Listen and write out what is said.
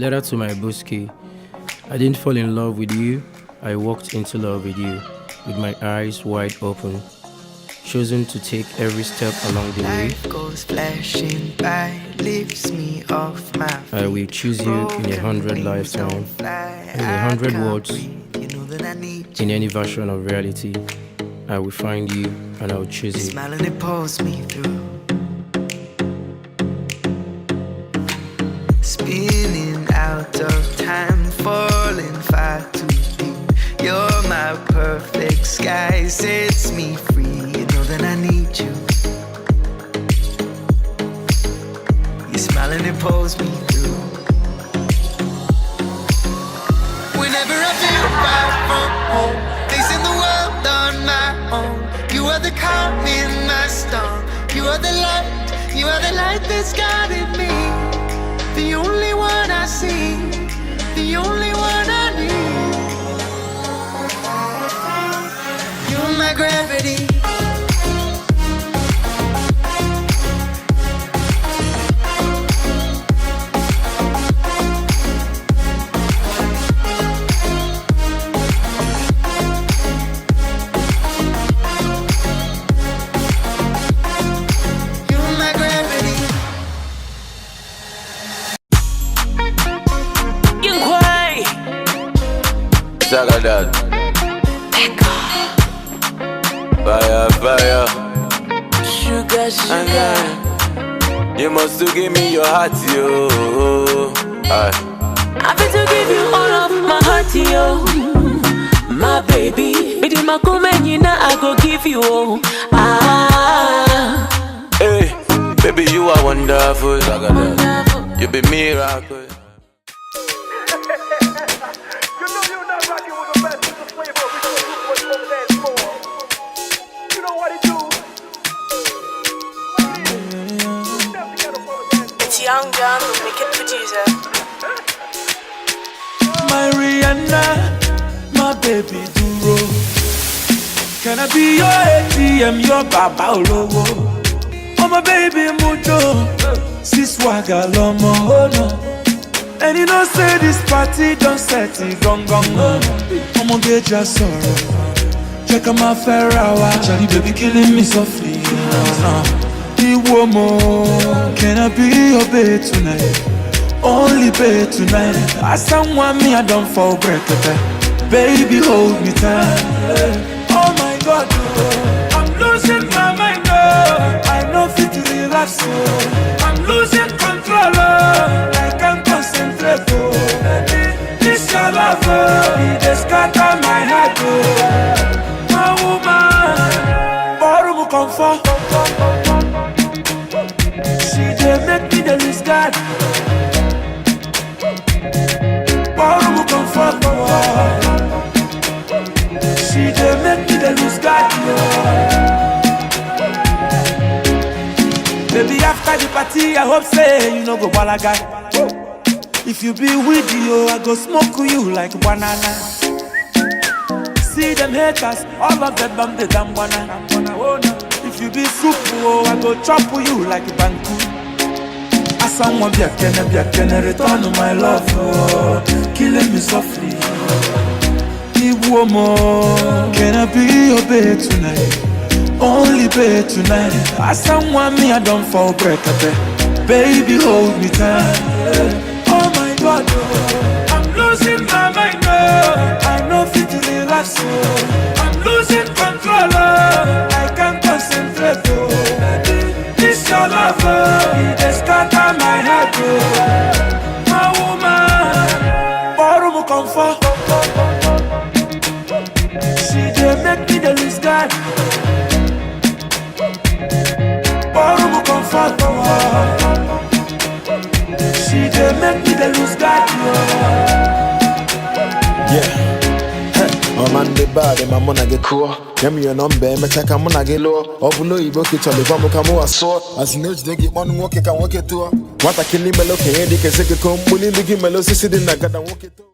Letter to my Buski. I didn't fall in love with you. I walked into love with you, with my eyes wide open, choosing to take every step along the way. Life goes flashing by, lifts me off my feet. I will choose you in 100 lifetimes, in 100 words, in any version of reality. I will find you and I will choose you. Smile and it pulls me through. Spinning out of time, falling far too deep. You're my perfect sky, sets me free. You know that I need you. You smile and it pulls me through. Whenever I feel far from home, facing the world on my own, you are the calm in my storm. You are the light that's guiding me. The only one I see, the only one I need. You're my gravity. Zagadad. Fire, fire. Sugar, sugar. You must to give me your heart, yo. I bet to give you all of my heart, yo. My baby, with my comenina, I go give you all. Hey, baby, you are wonderful. Zagadad. You be miracle. Young John, the wicked producer. My Rihanna, my baby Duro. Can I be your ATM, your Baba Olowo? Oh my baby Mujo, si swagger lomo hono. And you know say this party don't set it gong gong no. I'ma get your sorrow. Check out my Ferrari, Charlie baby killing me softly. Can I be your babe tonight? Only babe tonight. As someone me, I don't fall break. Baby, hold me tight. Oh my God, oh. I'm losing my mind. Oh. I know fit to relax. Oh. I'm losing control. Oh. I can't concentrate. Oh. This your love. Oh. It just scatter my heart. Oh. My woman, borrow comfort. Make me the lose God. Borrow comfort. She just make me the lose God. Baby, after the party, I hope say you know go balaga. If you be with you, I go smoke you like banana. See them haters, all of them bam the damn banana. If you be soup, I go chop you like banku. Someone be a can return to my love, oh, killing me softly. Can I be your babe tonight? Only babe tonight. As someone me, I don't fall break. Baby, hold me tight. Oh my God, oh. I'm losing my mind. Oh. I know fit to relax. Oh. I'm losing control. Oh. I can't concentrate. Oh. This your love. Oh. It just scatter my heart. Oh. My woman, borrow comfort. She just make me the lose God. Borrow comfort. She just make me the lose God. Yeah. I'm on the bad, and I'm gonna get cool. Give me your number, and check I'm gonna get low. Or below you book it on the bomb, come over so. As you know, they get one walk, can walk it to her. What I can leave me looking, they can say, come, will you give me a little sister, then I got to walk it to.